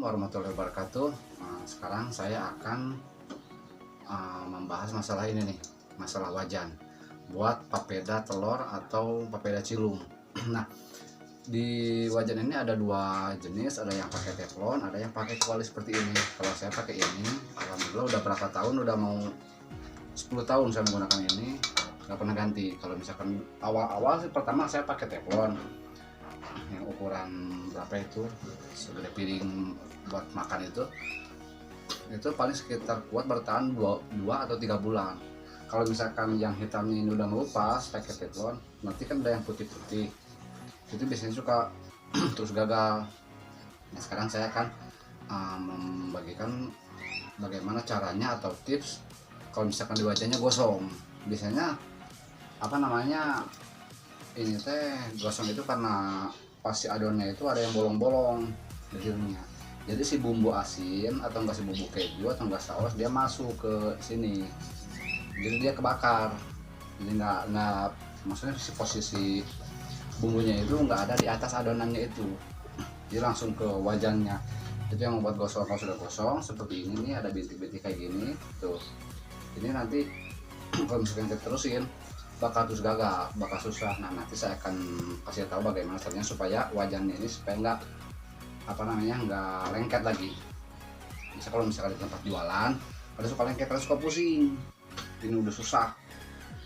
warahmatullahi wabarakatuh. Sekarang saya akan membahas masalah ini nih, masalah wajan buat papeda telur atau papeda cilung. Nah, di wajan ini ada dua jenis, ada yang pakai teflon, ada yang pakai kuali seperti ini. Kalau saya pakai ini, alhamdulillah udah berapa tahun, udah mau 10 tahun saya menggunakan ini, nggak pernah ganti. Kalau misalkan awal-awal sih, pertama saya pakai teflon yang ukuran berapa itu, segede piring buat makan itu paling sekitar kuat bertahan 2 atau 3 bulan. Kalau misalkan yang hitamnya ini udah ngelupas pakai teflon, nanti kan ada yang putih-putih, itu biasanya suka terus gagal. Nah, sekarang saya akan membagikan bagaimana caranya atau tips kalau misalkan di wajannya gosong. Biasanya apa namanya, ini teh gosong itu karena pasti adonnya itu ada yang bolong-bolong di dalamnya. Jadi si bumbu asin atau enggak si bumbu keju atau enggak saus dia masuk ke sini, jadi dia kebakar. Jadi nggak maksudnya si posisi bumbunya itu nggak ada di atas adonannya itu, jadi langsung ke wajannya. Itu yang membuat gosong. Kalau sudah gosong seperti ini nih, ada bintik-bintik kayak gini tuh, ini nanti kalau misalkan kita terusin bakal terus gagal, bakal susah. Nah, nanti saya akan kasih tahu bagaimana caranya supaya wajannya ini supaya nggak nggak lengket lagi. Bisa kalau misalkan di tempat jualan ada suka lengket, ada suka pusing, ini udah susah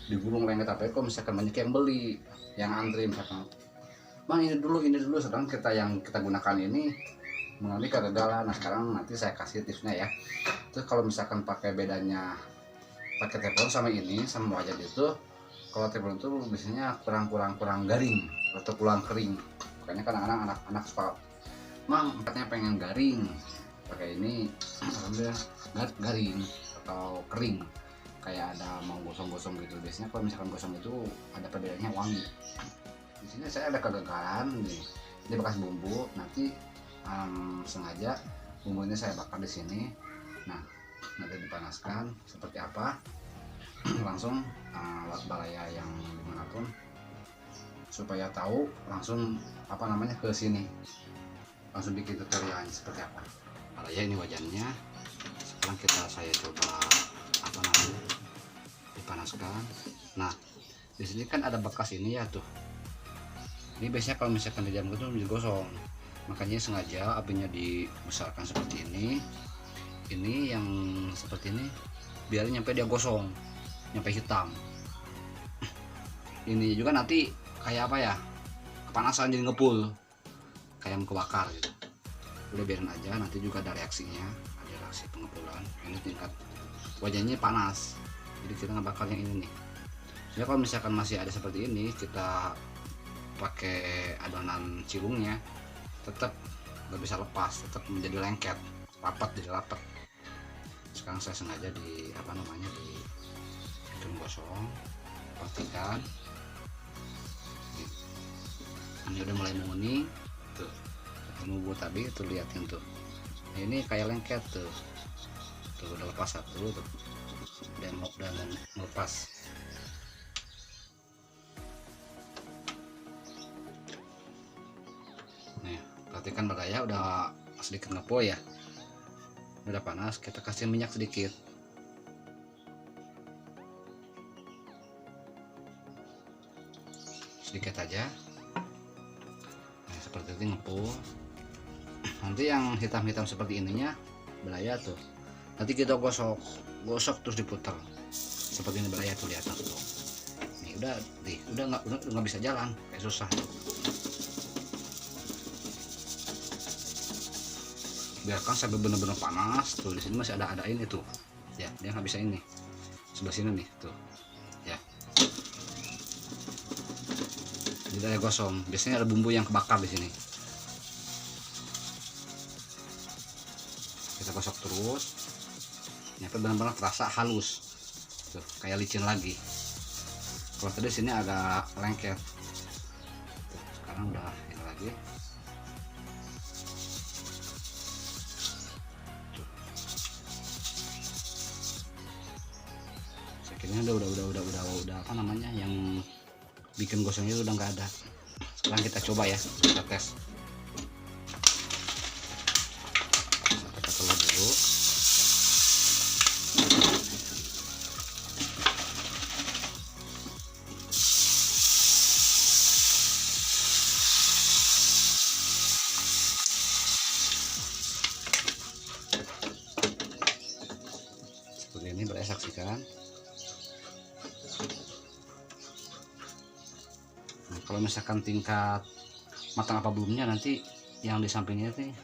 digulung lengket. Apa kalau misalkan banyak yang beli, yang antri misalkan, bang ini dulu, sedang yang kita gunakan ini mengalami kegagalan. Nah, sekarang nanti saya kasih tipsnya ya. Terus kalau misalkan pakai bedanya pakai teflon sama ini sama wajan itu, kalau teflon itu biasanya kurang garing atau kurang kering. Makanya kadang-kadang anak-anak suka, mang katanya pengen garing, pakai ini alhamdulillah garing atau kering, kayak ada mau gosong-gosong gitu. Biasanya kalau misalkan gosong itu ada perbedaannya wangi. Di sini saya ada kegagalan nih, ini bekas bumbu. Nanti sengaja bumbunya saya bakar di sini. Nah, nanti dipanaskan seperti apa langsung lewat balaya yang dimanapun, supaya tahu langsung ke sini, langsung bikin tutorialnya seperti apa. Balaya ini wajannya. Sekarang saya coba dipanaskan. Nah, di sini kan ada bekas ini ya tuh. Ini biasanya kalau misalkan di jam itu menjadi gosong, makanya sengaja apinya dibesarkan seperti ini. Ini yang seperti ini biar nyampe dia gosong, nyampe hitam. Ini juga nanti kayak kepanasan, jadi ngepul kayak kebakar gitu. Udah biarin aja, nanti juga ada reaksinya, ada reaksi pengepulan. Ini tingkat wajannya panas, jadi kita ngebakar yang ini nih. Jadi kalau misalkan masih ada seperti ini, kita pakai adonan cilungnya tetap nggak bisa lepas, tetap menjadi lengket, rapat, jadi rapat. Sekarang saya sengaja di gosong, pastikan ini udah mulai menguning tuh, bumbu tadi tuh, liatin tuh. Nah, ini kayak lengket tuh udah lepas satu tuh, dan melepas. Nih, perhatikan balaya udah sedikit ngepo ya, udah panas. Kita kasih minyak sedikit, sedikit aja. Nah, seperti itu ngepul. Nanti yang hitam-hitam seperti ininya balaya tuh, nanti kita gosok terus diputar seperti ini balaya tuh, lihat tuh. Nih udah nggak bisa jalan, kayak susah. Biarkan sampai benar-benar panas tuh. Di sini masih ada ini tuh ya, dia nggak bisa ini sebelah sini nih tuh ya, jadi ada gosong. Biasanya ada bumbu yang kebakar di sini. Kita gosok terus nyampe benar-benar terasa halus tuh, kayak licin lagi. Kalau tadi sini agak lengket tuh, sekarang udah ini lagi. Akhirnya udah yang bikin gosongnya udah nggak ada. Sekarang kita coba ya, kita tes. Baraya saksikan. Nah, kalau misalkan tingkat matang apa belumnya, nanti yang di sampingnya sih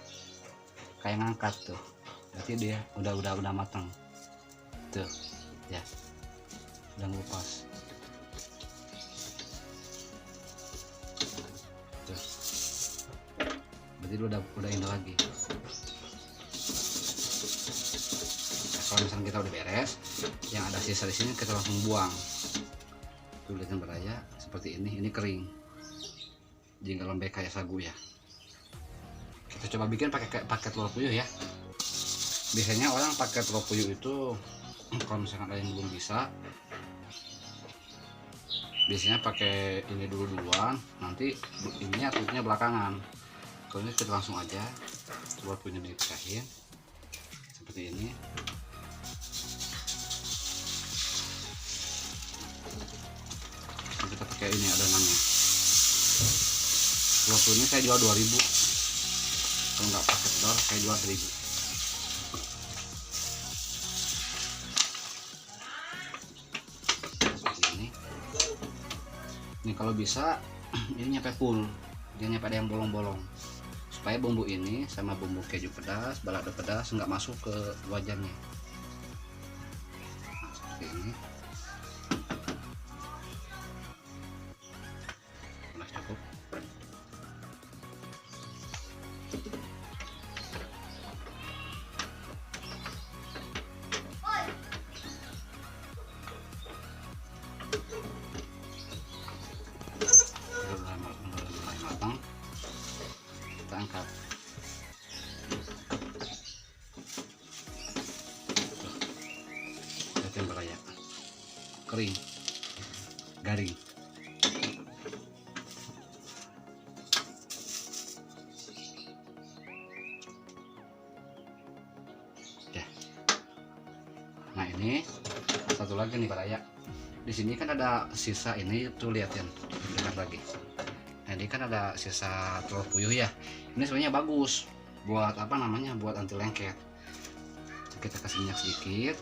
kayak ngangkat tuh, berarti dia udah matang tuh ya, udah ngupas tuh, berarti udah ini lagi. Nah, kalau misalnya kita udah beres, yang ada sisa di sini kita langsung buang. Tuh lihatin Baraya seperti ini kering, jadi nggak lembek kayak sagu ya. Kita coba bikin pakai telur puyuh ya. Biasanya orang pakai telur puyuh itu kalau misalkan ada yang belum bisa, biasanya pakai ini duluan, nanti ininya tutupnya belakangan. Kalau ini kita langsung aja telur puyuhnya dipisahin seperti ini. Kita pakai ini adonannya. Telur puyuh ini saya jual 2.000. Kalau nggak pakai telur saya jual 1.000. Seperti ini kalau bisa ini nyampe full, jangan nyampe ada yang bolong-bolong, supaya bumbu ini sama bumbu keju pedas, balado pedas nggak masuk ke wajannya. Nah, seperti ini udah cukup. Mulai matang, kita angkat. Lihatin Baraya kering, garing. Ya. Nah ini satu lagi nih Baraya. Di sini kan ada sisa ini tuh, lihatin lihat lagi. Nah ini kan ada sisa telur puyuh ya. Ini sebenarnya bagus buat apa namanya, buat anti lengket. Kita kasih minyak sedikit,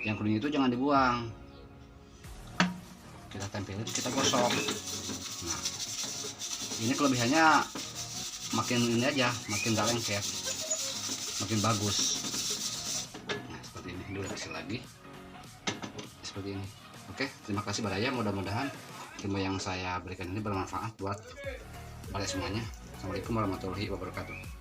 yang kuning itu jangan dibuang, kita tempelin, kita gosok. Nah ini kelebihannya makin ini aja, makin gak lengket, makin bagus. Nah seperti ini, dulu kasih lagi seperti ini. Oke, terima kasih Baraya, mudah-mudahan ilmu yang saya berikan ini bermanfaat buat kalian semuanya. Assalamualaikum warahmatullahi wabarakatuh.